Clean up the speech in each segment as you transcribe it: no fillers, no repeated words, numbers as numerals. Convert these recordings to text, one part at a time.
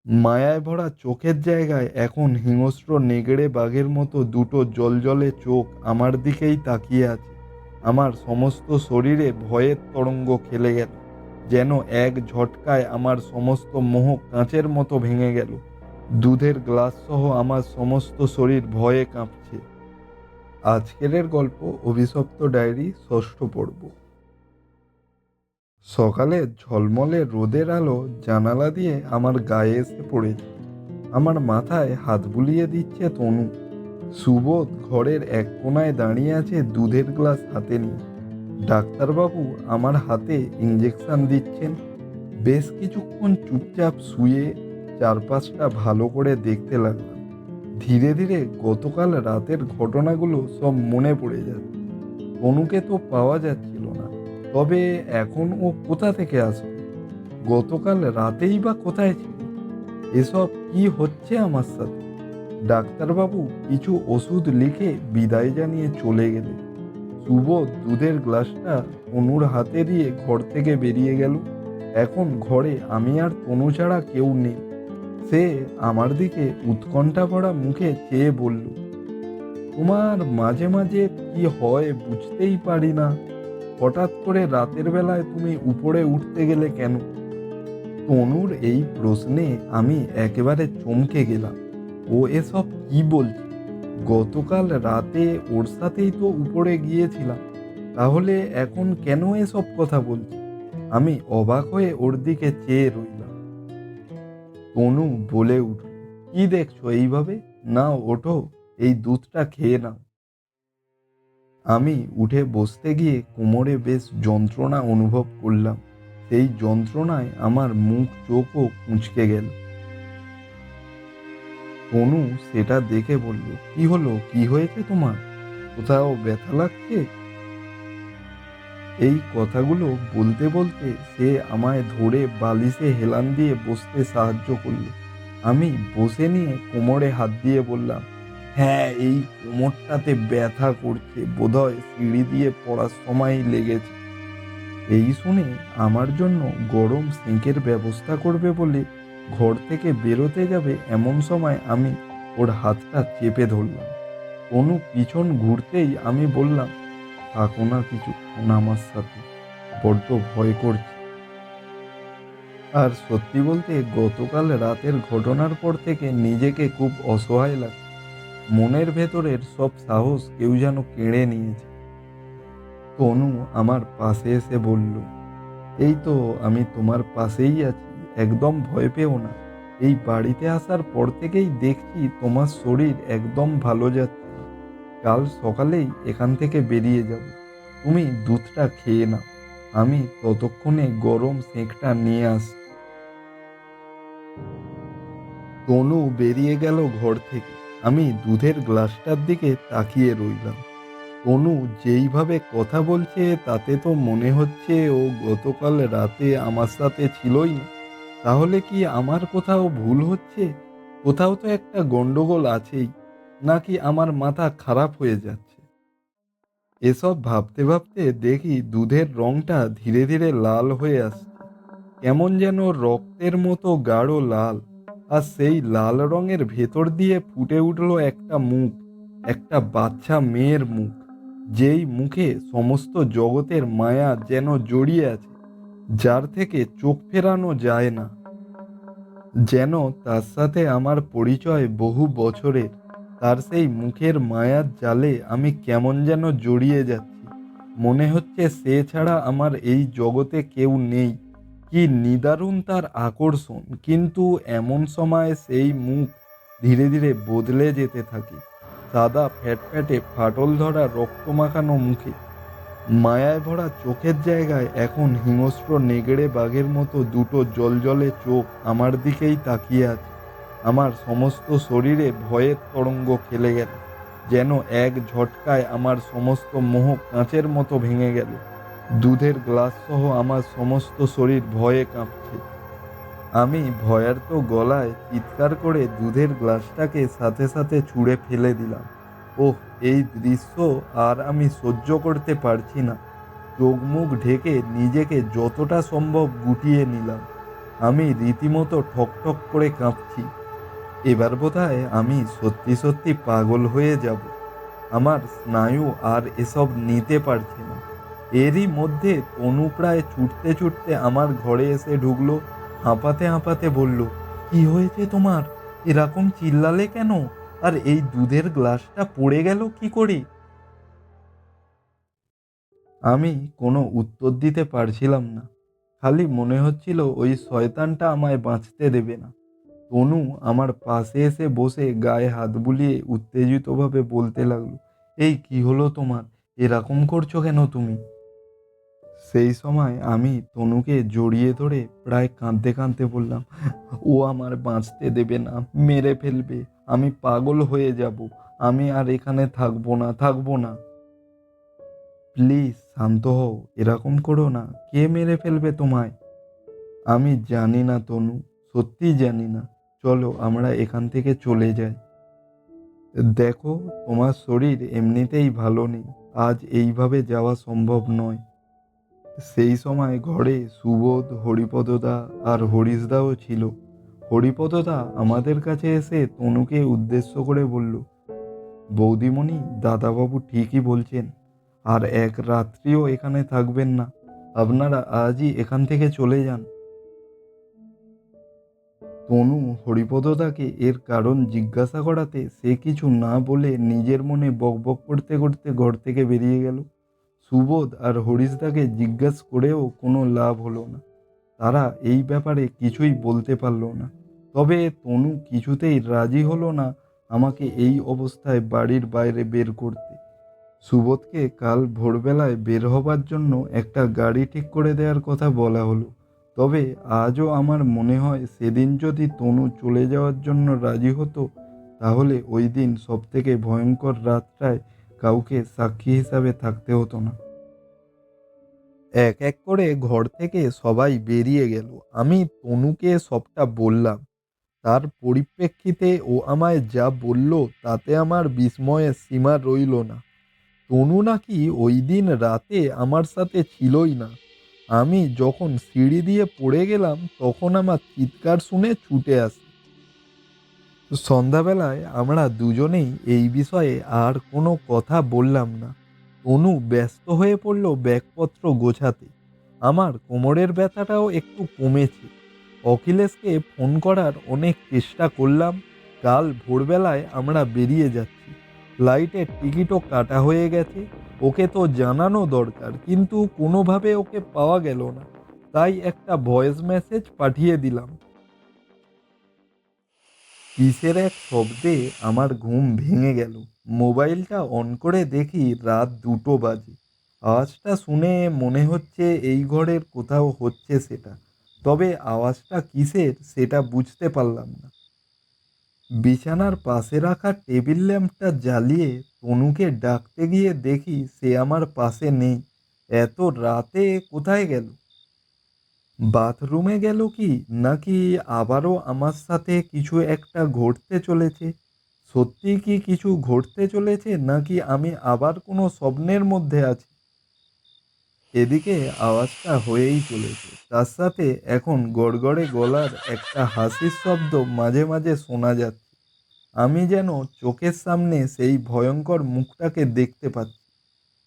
মায়ায় ভরা চোখের জায়গায় এখন হিংস্র নেগড়ে বাঘের মতো দুটো জ্বলজ্বলে চোখ আমার দিকেই তাকিয়ে আছে। আমার সমস্ত শরীরে ভয়ের তরঙ্গ খেলে গেল, যেন এক ঝটকায় আমার সমস্ত মোহ কাঁচের মতো ভেঙে গেল। দুধের গ্লাস সহ আমার সমস্ত শরীর ভয়ে কাঁপছে। আজকের গল্প অভিশপ্ত ডায়েরি, ষষ্ঠ পর্ব। সকালে ঝলমলে রোদের আলো জানালা দিয়ে আমার গায়ে এসে পড়েছে। আমার মাথায় হাত বুলিয়ে দিচ্ছে তনু। সুবোধ ঘরের এক কোনায় দাঁড়িয়ে আছে দুধের গ্লাস হাতে নিয়ে। ডাক্তারবাবু আমার হাতে ইঞ্জেকশন দিচ্ছেন। বেশ কিছুক্ষণ চুপচাপ শুয়ে চারপাশটা ভালো করে দেখতে লাগলাম। ধীরে ধীরে গতকাল রাতের ঘটনাগুলো সব মনে পড়ে যাচ্ছে। তনুকে তো পাওয়া যাচ্ছিল না, তবে এখন ও কোথা থেকে আসবে? গতকাল রাতেই বা কোথায় ছিল? এসব কি হচ্ছে আমার সাথে? ডাক্তারবাবু কিছু ওষুধ লিখে বিদায় জানিয়ে চলে গেলেন। সুবোধ দুধের গ্লাসটা তনুর হাতে দিয়ে ঘর থেকে বেরিয়ে গেল। এখন ঘরে আমি আর তনু ছাড়া কেউ নেই। সে আমার দিকে উৎকণ্ঠা ভরা মুখে চেয়ে বলল, তোমার মাঝে মাঝে কি হয় বুঝতেই পারি না। হঠাৎ করে রাতের বেলায় তুমি উপরে উঠতে গেলে কেন? তনুর এই প্রশ্নে আমি একেবারে চমকে গেলাম। ও এসব কি বলছে? গতকাল রাতে ওর সাথেই তো উপরে গিয়েছিলাম, তাহলে এখন কেন এসব কথা বলছে? আমি অবাক হয়ে ওর দিকে চেয়ে রইলাম। তনু বলে উঠল, কি দেখছো এইভাবে? নাও ওঠো, এই দুধটা খেয়ে নাও। আমি উঠে বসতে গিয়ে কোমরে বেশ যন্ত্রণা অনুভব করলাম। সেই যন্ত্রণায় আমার মুখ চোখও কুঁচকে গেল। তনু সেটা দেখে বলল, কি হলো, কি হয়েছে তোমার? কোথাও ব্যথা লাগছে? এই কথাগুলো বলতে বলতে সে আমায় ধরে বালিশে হেলান দিয়ে বসতে সাহায্য করলো। আমি বসে নিয়ে কোমরে হাত দিয়ে বললাম, হ্যাঁ, এই কোমরটাতে ব্যথা করছে, বোধহয় সিঁড়ি দিয়ে পড়ার সময় লেগেছে। এই শুনে আমার জন্য গরম সেঁকের ব্যবস্থা করবে বলে ঘর থেকে বেরোতে যাবে এমন সময় আমি ওর হাতটা চেপে ধরলাম। অনু পিছন ঘুরতেই আমি বললাম, থাকো না কিছুক্ষণ আমার সাথে, বড্ড ভয় করছে। আর সত্যি বলতে গতকাল রাতের ঘটনার পর থেকে নিজেকে খুব অসহায় লাগে। মনের ভেতরের সব সাহস কেউ যেন কেড়ে নিয়েছে। তনু আমার পাশে এসে বলল, এই তো আমি তোমার পাশেই আছি, একদম ভয় পেও না। এই বাড়িতে আসার পর থেকেই দেখছি তোমার শরীর একদম ভালো যাচ্ছে। কাল সকালেই এখান থেকে বেরিয়ে যাব। তুমি দুধটা খেয়ে নাও, আমি ততক্ষণে গরম সেঁকটা নিয়ে আসছি। তনু বেরিয়ে গেল ঘর থেকে। আমি দুধের গ্লাসটার দিকে তাকিয়ে রইলাম। তনু যেইভাবে কথা বলছে তাতে তো মনে হচ্ছে ও গতকাল রাতে আমার সাথে ছিলই না। তাহলে কি আমার কোথাও ভুল হচ্ছে? কোথাও তো একটা গন্ডগোল আছেই। নাকি আমার মাথা খারাপ হয়ে যাচ্ছে? এসব ভাবতে ভাবতে দেখি দুধের রংটা ধীরে ধীরে লাল হয়ে আসছে, কেমন যেন রক্তের মতো গাঢ় লাল। আর সেই লাল রঙের ভেতর দিয়ে ফুটে উঠল একটা মুখ, একটা বাচ্চা মেয়ের মুখ, যেই মুখে সমস্ত জগতের মায়া যেন জড়িয়ে আছে, যার থেকে চোখ ফেরানো যায় না। যেন তার সাথে আমার পরিচয় বহু বছরের। তার সেই মুখের মায়ার জালে আমি কেমন যেন জড়িয়ে যাচ্ছি। মনে হচ্ছে সে ছাড়া আমার এই জগতে কেউ নেই। কি নিদারুণ তার আকর্ষণ! কিন্তু এমন সময় সেই মুখ ধীরে ধীরে বদলে যেতে থাকে। সাদা ফ্যাটফ্যাটে ফাটল ধরা রক্তমাখানো মুখে, মায়ায় ভরা চোখের জায়গায় এখন হিংস্র নেগড়ে বাঘের মতো দুটো জ্বলজ্বলে চোখ আমার দিকেই তাকিয়ে আছে। আমার সমস্ত শরীরে ভয়ের তরঙ্গ খেলে গেল, যেন এক ঝটকায় আমার সমস্ত মোহ কাঁচের মতো ভেঙে গেল। দুধের গ্লাস সহ আমার সমস্ত শরীর ভয়ে কাঁপছে। আমি ভয়ার্ত গলায় চিৎকার করে দুধের গ্লাসটাকে সাথে সাথে ছুঁড়ে ফেলে দিলাম। ওহ, এই দৃশ্য আর আমি সহ্য করতে পারছি না। চোখ মুখ ঢেকে নিজেকে যতটা সম্ভব গুটিয়ে নিলাম। আমি রীতিমতো ঠক ঠক করে কাঁপছি। এবার বোধহয় আমি সত্যি সত্যি পাগল হয়ে যাব। আমার স্নায়ু আর এসব নিতে পারছে না। এরই মধ্যে তনু প্রায় ছুটতে ছুটতে আমার ঘরে এসে ঢুকলো। হাঁপাতে হাঁপাতে বলল, কি হয়েছে তোমার? এরকম চিল্লালে কেন? আর এই দুধের গ্লাসটা পড়ে গেল কি করে? আমি কোনো উত্তর দিতে পারছিলাম না। খালি মনে হচ্ছিল ওই শয়তানটা আমায় বাঁচতে দেবে না। তনু আমার পাশে এসে বসে গায়ে হাত বুলিয়ে উত্তেজিতভাবে বলতে লাগলো, এই কি হলো তোমার? এরকম করছো কেন তুমি? সেই সময় আমি তনুকে জড়িয়ে ধরে প্রায় কাঁদতে কাঁদতে বললাম, ও আমার বাঁচতে দেবে না, মেরে ফেলবে। আমি পাগল হয়ে যাব। আমি আর এখানে থাকবো না, থাকবো না। প্লিজ শান্ত হও, এরকম করো না। কে মেরে ফেলবে তোমায়? আমি জানি না তনু, সত্যিই জানি না। চলো আমরা এখান থেকে চলে যাই। দেখো, তোমার শরীর এমনিতেই ভালো নেই। আজ এইভাবে যাওয়া সম্ভব নয়। সেই সময় ঘরে সুবোধ, হরিপদদা আর হরিশদাও ছিল। হরিপদদা আমাদের কাছে এসে তনুকে উদ্দেশ্য করে বলল, বৌদিমণি, দাদাবাবু ঠিকই বলছেন। আর এক রাত্রিও এখানে থাকবেন না। আপনারা আজই এখান থেকে চলে যান। তনু হরিপদদাকে এর কারণ জিজ্ঞাসা করাতে সে কিছু না বলে নিজের মনে বকবক করতে করতে ঘর থেকে বেরিয়ে গেল। সুবোধ আর হরিশদাকে জিজ্ঞেস করেও কোনো লাভ হলো না। তারা এই ব্যাপারে কিছুই বলতে পারল না। তবে তনু কিছুতেই রাজি হলো না আমাকে এই অবস্থায় বাড়ির বাইরে বের করতে। সুবোধকে কাল ভোরবেলায় বের হবার জন্য একটা গাড়ি ঠিক করে দেওয়ার কথা বলা হলো। তবে আজও আমার মনে হয় সেদিন যদি তনু চলে যাওয়ার জন্য রাজি হতো, তাহলে ওই দিন সবথেকে ভয়ঙ্কর রাতটায় কাউকে সাক্ষী হিসাবে থাকতে হতো না। এক এক করে ঘর থেকে সবাই বেরিয়ে গেল। আমি তনুকে সবটা বললাম। তার পরিপ্রেক্ষিতে ও আমায় যা বলল তাতে আমার বিস্ময়ের সীমা রইল না। তনু নাকি ওই দিন রাতে আমার সাথে ছিলই না। আমি যখন সিঁড়ি দিয়ে পড়ে গেলাম তখন আমার চিৎকার শুনে ছুটে আসে। সন্ধ্যাবেলায় আমরা দুজনেই এই বিষয়ে আর কোনো কথা বললাম না। তনু ব্যস্ত হয়ে পড়ল ব্যাগপত্র গোছাতে। আমার কোমরের ব্যথাটাও একটু কমেছে। অখিলেশকে ফোন করার অনেক চেষ্টা করলাম। কাল ভোরবেলায় আমরা বেরিয়ে যাচ্ছি। ফ্লাইটের টিকিটও কাটা হয়ে গেছে। ওকে তো জানানো দরকার, কিন্তু কোনোভাবে ওকে পাওয়া গেল না। তাই একটা ভয়েস মেসেজ পাঠিয়ে দিলাম। কিসের এক শব্দে আমার ঘুম ভেঙে গেল। মোবাইলটা অন করে দেখি রাত 2টো বাজে। আওয়াজটা শুনে মনে হচ্ছে এই ঘরের কোথাও হচ্ছে সেটা। তবে আওয়াজটা কিসের সেটা বুঝতে পারলাম না। বিছানার পাশে রাখা টেবিল ল্যাম্পটা জ্বালিয়ে তনুকে ডাকতে গিয়ে দেখি সে আমার পাশে নেই। এত রাতে কোথায় গেল? বাথরুমে গেল কি, নাকি আবারও আমার সাথে কিছু একটা ঘটতে চলেছে? সত্যিই কি কিছু ঘটতে চলেছে, নাকি আমি আবার কোনো স্বপ্নের মধ্যে আছি? এদিকে আওয়াজটা হয়েই চলেছে, তার সাথে এখন গড়গড়ে গলার একটা হাসির শব্দ মাঝে মাঝে শোনা যাচ্ছে। আমি যেন চোখের সামনে সেই ভয়ঙ্কর মুখটাকে দেখতে পাচ্ছি।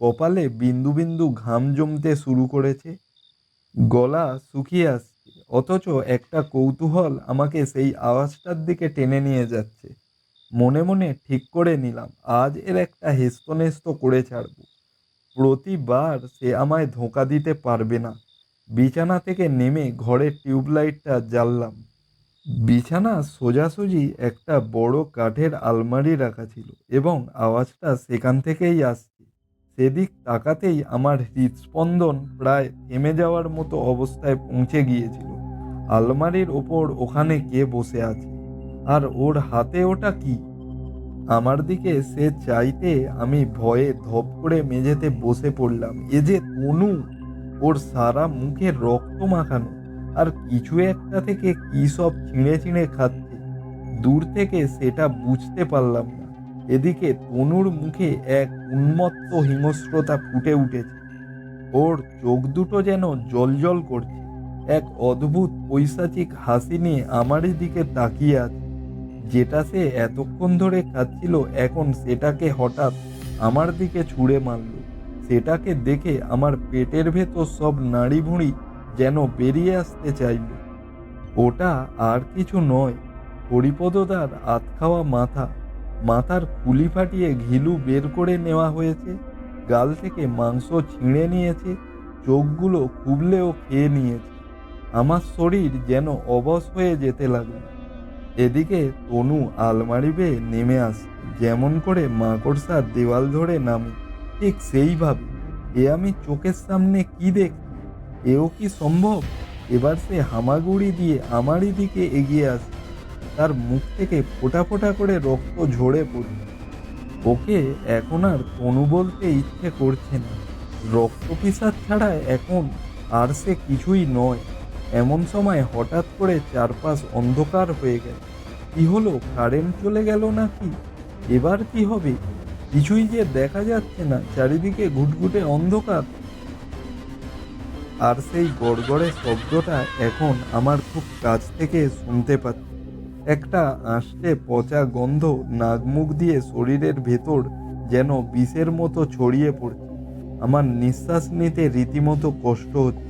কপালে বিন্দু বিন্দু ঘাম জমতে শুরু করেছে। গলা শুকিয়ে আসছে, অথচ একটা কৌতূহল আমাকে সেই আওয়াজটার দিকে টেনে নিয়ে যাচ্ছে। মনে মনে ঠিক করে নিলাম, আজ এর একটা হেস্তনেস্ত করে ছাড়ব। প্রতিবার সে আমায় ধোঁকা দিতে পারবে না। বিছানা থেকে নেমে ঘরের টিউবলাইটটা জ্বাললাম। বিছানা সোজাসুজি একটা বড় কাঠের আলমারি রাখা ছিল এবং আওয়াজটা সেখান থেকেই আসছে। সেদিক তাকাতেই আমার হৃদস্পন্দন প্রায় থেমে যাওয়ার মতো অবস্থায় পৌঁছে গিয়েছিল। আলমারির ওপর ওখানে কে বসে আছে? আর ওর হাতে ওটা কি? আমার দিকে সে চাইতে আমি ভয়ে ধপ করে মেঝেতে বসে পড়লাম। এ যে তনু! ওর সারা মুখে রক্ত মাখানো, আর কিছু একটা থেকে কি সব ছিঁড়ে ছিঁড়ে খাচ্ছে। দূর থেকে সেটা বুঝতে পারলাম না। এদিকে তনুর মুখে এক উন্মত্ত হিংস্রতা ফুটে উঠেছে। ওর চোখ দুটো যেন জ্বলজ্বল করছে। এক অদ্ভুত পৈশাচিক হাসি নিয়ে আমারই দিকে তাকিয়ে আছে। যেটা সে এতক্ষণ ধরে খাচ্ছিল এখন সেটাকে হঠাৎ আমার দিকে ছুঁড়ে মারল। সেটাকে দেখে আমার পেটের ভেতর সব নাড়িভুড়ি যেন বেরিয়ে আসতে চাইল। ওটা আর কিছু নয়, হরিপদদার আধখাওয়া মাথা। মাথার খুলি ফাটিয়ে ঘিলু বের করে নেওয়া হয়েছে, গাল থেকে মাংস ছিঁড়ে নিয়েছে, চোখগুলো খুবলেও খেয়ে নিয়েছে। আমার শরীর যেন অবশ হয়ে যেতে লাগলো। এদিকে তনু আলমারি বেয়ে নেমে আসছে, যেমন করে মাকড়সার দেওয়াল ধরে নামে ঠিক সেইভাবে। এ আমি চোখের সামনে কি দেখছি? এও কি সম্ভব? এবার সে হামাগুড়ি দিয়ে আমারই দিকে এগিয়ে আসে। তার মুখ থেকে ফোঁটা ফোঁটা করে রক্ত ঝরে পড়ছে। ওকে এখন আর তনু বলতে ইচ্ছে করছে না। রক্ত পিসাব ছাড়া এখন আর সে কিছুই নয়। এমন সময় হঠাৎ করে চারপাশ অন্ধকার হয়ে গেল। কি হলো, কারেন্ট চলে গেল নাকি? এবার কি হবে? কিছুই যে দেখা যাচ্ছে না, চারিদিকে ঘুটঘুটে অন্ধকার। আর সেই গড়গড়ে শব্দটা এখন আমার খুব কাছ থেকে শুনতে পাচ্ছি। একটা আষ্টে পচা গন্ধ নাক মুখ দিয়ে শরীরের ভেতর যেন বিষের মতো ছড়িয়ে পড়ছে। আমার নিঃশ্বাস নিতে রীতিমতো কষ্ট হচ্ছে।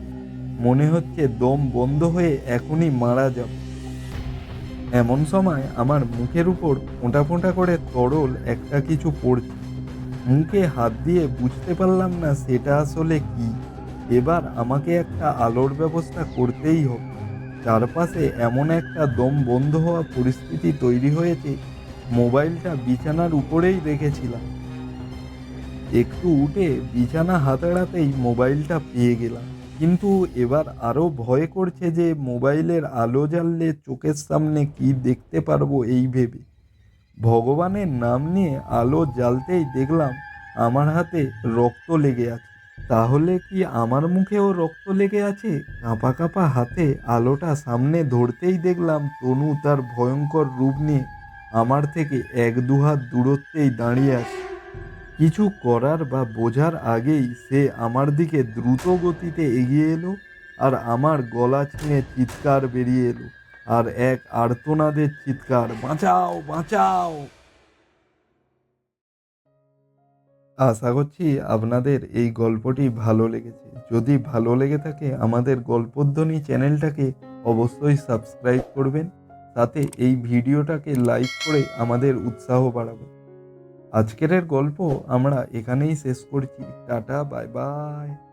মনে হচ্ছে দম বন্ধ হয়ে এখনই মারা যাব। এমন সময় আমার মুখের উপর ফোঁটা ফোঁটা করে তরল একটা কিছু পড়ছে। মুখে হাত দিয়ে বুঝতে পারলাম না সেটা আসলে কি। এবার আমাকে একটা আলোর ব্যবস্থা করতেই হবে। চারপাশে এমন একটা দম বন্ধ হওয়া পরিস্থিতি তৈরি হয়েছে। মোবাইলটা বিছানার উপরেই রেখেছিলাম। একটু উঠে বিছানা হাতাড়াতেই মোবাইলটা পেয়ে গেলাম। কিন্তু এবার আরও ভয় করছে যে মোবাইলের আলো জ্বাললে চোখের সামনে কি দেখতে পারবো এই ভেবে। ভগবানের নাম নিয়ে আলো জ্বালতেই দেখলাম আমার হাতে রক্ত লেগে আছে। তাহলে কি আমার মুখেও রক্ত লেগে আছে? কাঁপা কাঁপা হাতে আলোটা সামনে ধরতেই দেখলাম তনু তার ভয়ঙ্কর রূপ নিয়ে আমার থেকে এক দু হাত দূরত্বেই দাঁড়িয়ে আছে। কিছু করার বা বোঝার আগেই সে আমার দিকে দ্রুত গতিতে এগিয়ে এলো, আর আমার গলা ছিঁড়ে চিৎকার বেরিয়ে এলো। আর এক আর্তনাদের চিৎকার, বাঁচাও বাঁচাও! আশা করছি আপনাদের এই গল্পটি ভালো লেগেছে। যদি ভালো লেগে থাকে আমাদের গল্পধ্বনি চ্যানেলটাকে অবশ্যই সাবস্ক্রাইব করবেন। সাথে এই ভিডিওটাকে লাইক করে আমাদের উৎসাহ বাড়াবেন। আজকের গল্প আমরা এখানেই শেষ করছি। Tata, bye bye.